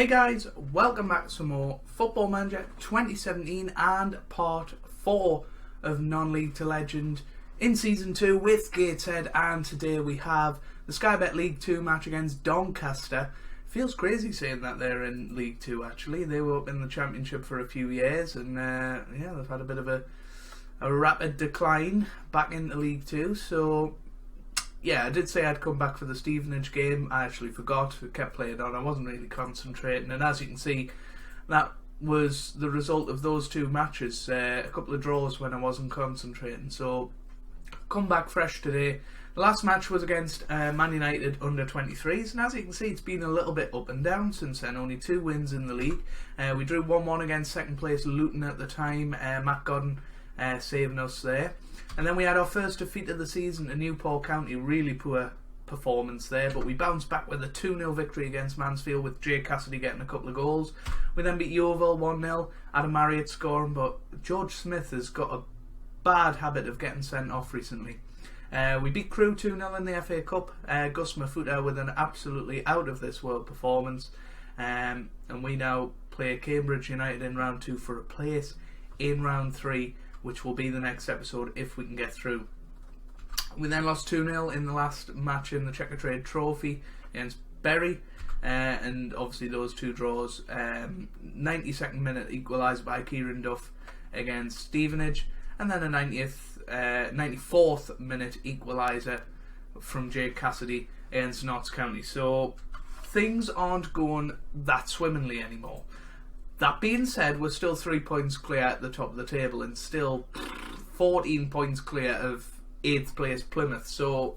Hey guys, welcome back to some more Football Manager 2017 and part 4 of Non-League to Legend in Season 2 with Gateshead, and today we have the Sky Bet League 2 match against Doncaster. Feels crazy saying that they're in League 2 actually. They were up in the Championship for a few years and yeah, they've had a bit of a rapid decline back into League 2, so yeah, I did say I'd come back for the Stevenage game. I actually forgot. I kept playing on. I wasn't really concentrating. And as you can see, that was the result of those two matches. A couple of draws when I wasn't concentrating. So, come back fresh today. The last match was against Man United under 23s. And as you can see, it's been a little bit up and down since then. Only 2 wins in the league. We drew 1-1 against second place Luton at the time. Matt Godden saving us there. And then we had our first defeat of the season to Newport County. Really poor performance there, but we bounced back with a 2-0 victory against Mansfield with Jay Cassidy getting a couple of goals. We then beat Yeovil 1-0, Adam Marriott scoring, but George Smith has got a bad habit of getting sent off recently. We beat Crewe 2-0 in the FA Cup. Gus Mafuta with an absolutely out of this world performance. And we now play Cambridge United in round 2 for a place in round 3, which will be the next episode if we can get through. We then lost 2-0 in the last match in the Checkatrade Trophy against Bury, and obviously those 2 draws. 92nd minute equaliser by Kieran Duff against Stevenage, and then a 94th minute equaliser from Jay Cassidy against Notts County. So things aren't going that swimmingly anymore. That being said, we're still 3 points clear at the top of the table and still 14 points clear of 8th place Plymouth. So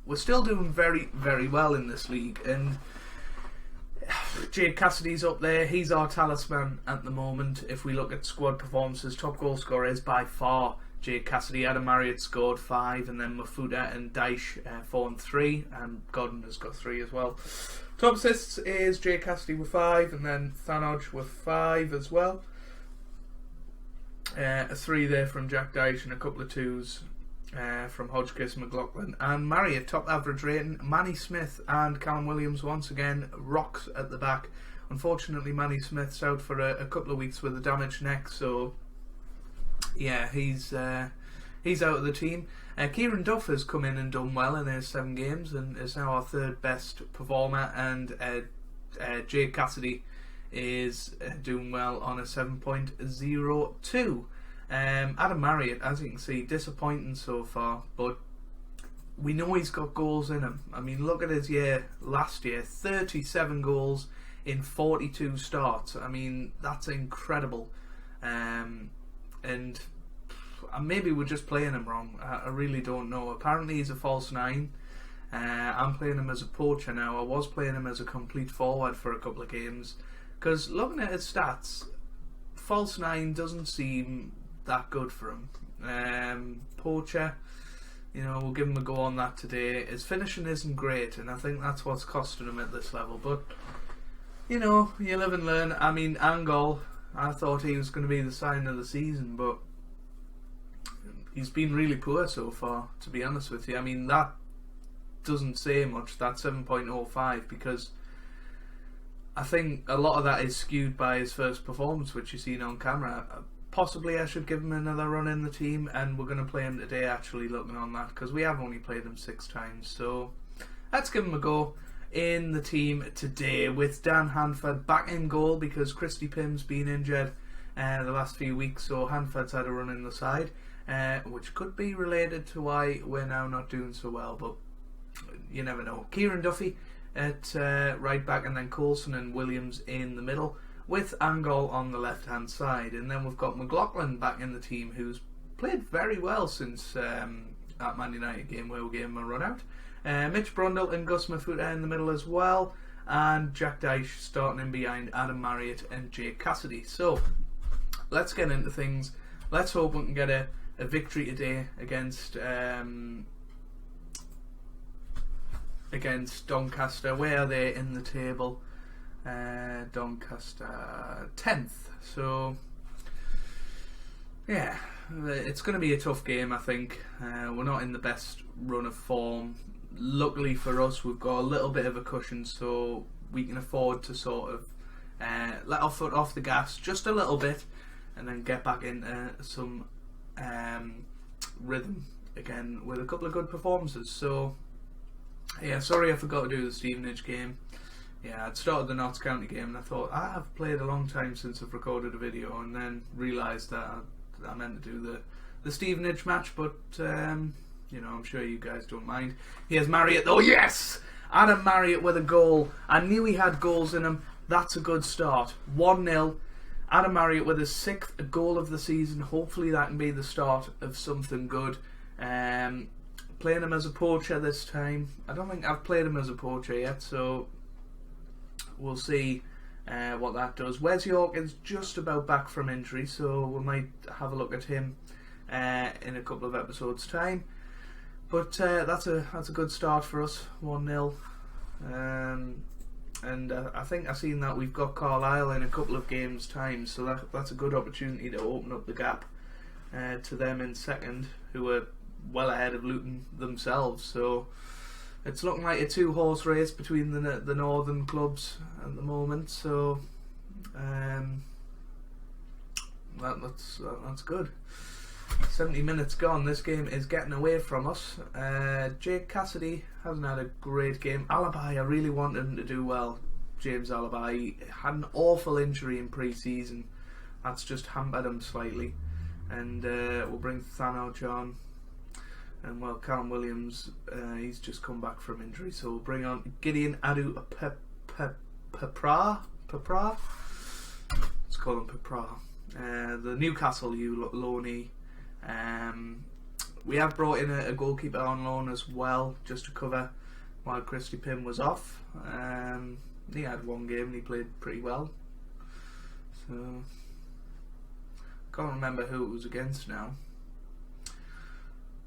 we're still doing very, very well in this league. And Jade Cassidy's up there. He's our talisman at the moment. If we look at squad performances, top goal scorer is by far Jade Cassidy. Adam Marriott scored 5, and then Mafuta and Dyche 4 and 3, and Godden has got 3 as well. Top assists is Jay Cassidy with 5, and then Thanodge with 5 as well. A 3 there from Jack Dyche, and a couple of 2s from Hodgkiss, McLaughlin and Marriott. Top average rating, Manny Smith and Callum Williams once again rocks at the back. Unfortunately, Manny Smith's out for a couple of weeks with a damaged neck, so yeah, he's out of the team. Kieran Duff has come in and done well in his 7 games and is now our 3rd best performer, and Jay Cassidy is doing well on a 7.02. Adam Marriott, as you can see, disappointing so far, but we know he's got goals in him. I mean, look at his year last year, 37 goals in 42 starts. I mean, that's incredible. And maybe we're just playing him wrong. I really don't know. Apparently he's a false 9. I'm playing him as a poacher now. I was playing him as a complete forward for a couple of games, because looking at his stats, false 9 doesn't seem that good for him. Poacher, you know, we'll give him a go on that today. His finishing isn't great, and I think that's what's costing him at this level. But you know, you live and learn. I mean, Angol, I thought he was going to be the sign of the season, but he's been really poor so far, to be honest with you. I mean, that doesn't say much, that 7.05, because I think a lot of that is skewed by his first performance, which you've seen on camera. Possibly I should give him another run in the team, and we're going to play him today, actually, looking on that, because we have only played him 6 times. So let's give him a go in the team today, with Dan Hanford back in goal, because Christy Pym's been injured the last few weeks, so Hanford's had a run in the side. Which could be related to why we're now not doing so well, but you never know. Kieran Duffy at right back, and then Coulson and Williams in the middle, with Angol on the left hand side. And then we've got McLaughlin back in the team, who's played very well since that Man United game where we gave him a run out. Mitch Brundle and Gus Mafuta in the middle as well, and Jack Dyche starting in behind Adam Marriott and Jay Cassidy. So let's get into things. Let's hope we can get a victory today against Doncaster. Where are they in the table? Doncaster 10th. So yeah, it's going to be a tough game, I think. We're not in the best run of form. Luckily for us, we've got a little bit of a cushion, so we can afford to sort of let our foot off the gas just a little bit, and then get back into some rhythm again with a couple of good performances. So yeah, sorry I forgot to do the Stevenage game. Yeah, I'd started the Notts County game and I thought I've played a long time since I've recorded a video, and then realised that I meant to do the Stevenage match, but you know, I'm sure you guys don't mind. Here's Marriott though. Yes! Adam Marriott with a goal. I knew he had goals in him. That's a good start. 1-0. Adam Marriott with his 6th goal of the season. Hopefully that can be the start of something good. Playing him as a poacher this time. I don't think I've played him as a poacher yet, so we'll see what that does. Wes York is just about back from injury, so we might have a look at him in a couple of episodes' time. But that's a good start for us. 1-0. And I think I've seen that we've got Carlisle in a couple of games' time, so that's a good opportunity to open up the gap to them in second, who are well ahead of Luton themselves. So it's looking like a 2-horse race between the northern clubs at the moment. So that's good. 70 minutes gone. This game is getting away from us. Jake Cassidy hasn't had a great game. Alibi, I really wanted him to do well. James Alibi, he had an awful injury in pre-season. That's just hampered him slightly. And we'll bring Thanos on. And well, Callum Williams, he's just come back from injury, so we'll bring on Gideon Adu Papra. Let's call him Papra. The Newcastle loanee. We have brought in a goalkeeper on loan as well, just to cover while Christy Pym was off. He had one game and he played pretty well. So can't remember who it was against now.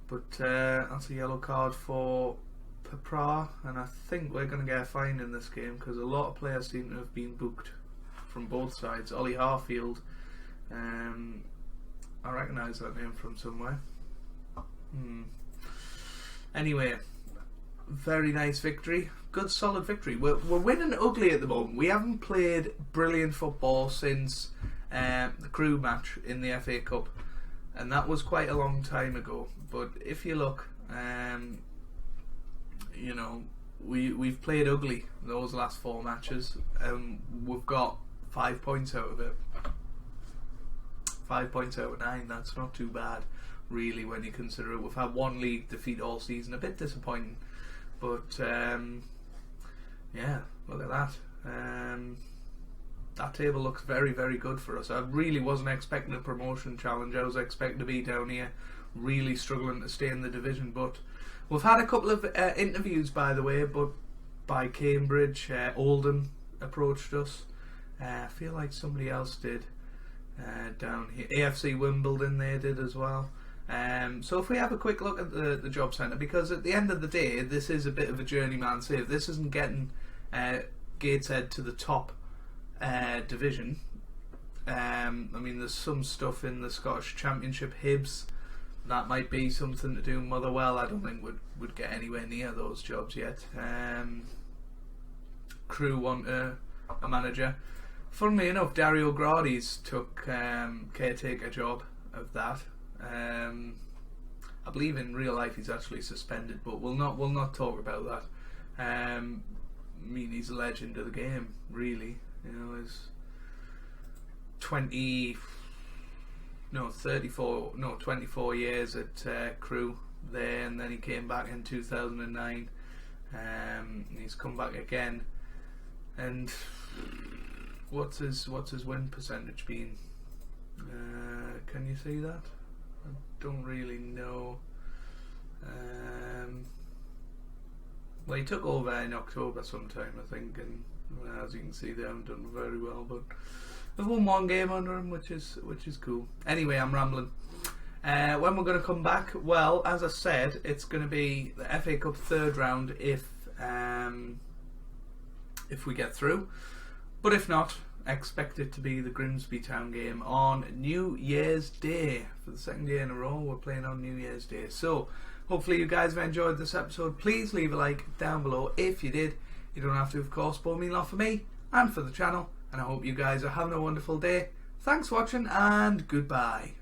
But that's a yellow card for Papra, and I think we're going to get a fine in this game because a lot of players seem to have been booked from both sides. Ollie Harfield, I recognise that name from somewhere. Anyway, very nice victory. Good solid victory. We're winning ugly at the moment. We haven't played brilliant football since the Crew match in the FA Cup, and that was quite a long time ago. But if you look, you know, we've played ugly those last 4 matches, and we've got 5 points out of it. 5 points out of 9. That's not too bad, really, when you consider it. We've had 1 league defeat all season. A bit disappointing, but yeah, look at that. That table looks very, very good for us. I really wasn't expecting a promotion challenge. I was expecting to be down here, really struggling to stay in the division. But we've had a couple of interviews, by the way, but by Cambridge. Oldham approached us. I feel like somebody else did down here. AFC Wimbledon, they did as well. So if we have a quick look at the job centre, because at the end of the day, this is a bit of a journeyman save. This isn't getting Gateshead to the top division. I mean, there's some stuff in the Scottish Championship. Hibs, that might be something to do. Motherwell, I don't think would get anywhere near those jobs yet. Crew want a manager. Funnily enough, Dario Gradi's took caretaker job of that. I believe in real life he's actually suspended, but we'll not talk about that. I mean, he's a legend of the game, really. You know, his 24 years at Crew there, and then he came back in 2009. He's come back again, and what's his win percentage been? Can you see that? I don't really know. Well, he took over in October sometime, I think, and well, as you can see, they haven't done very well, but they've won 1 game under him, which is cool. Anyway, I'm rambling. When we're going to come back, well, as I said, it's going to be the FA Cup 3rd round if we get through, but if not, expect it to be the Grimsby Town game on New Year's Day. For the 2nd year in a row, we're playing on New Year's Day. So hopefully you guys have enjoyed this episode. Please leave a like down below if you did. You don't have to, of course, but it means a lot for me and for the channel. and I hope you guys are having a wonderful day. Thanks for watching, and goodbye.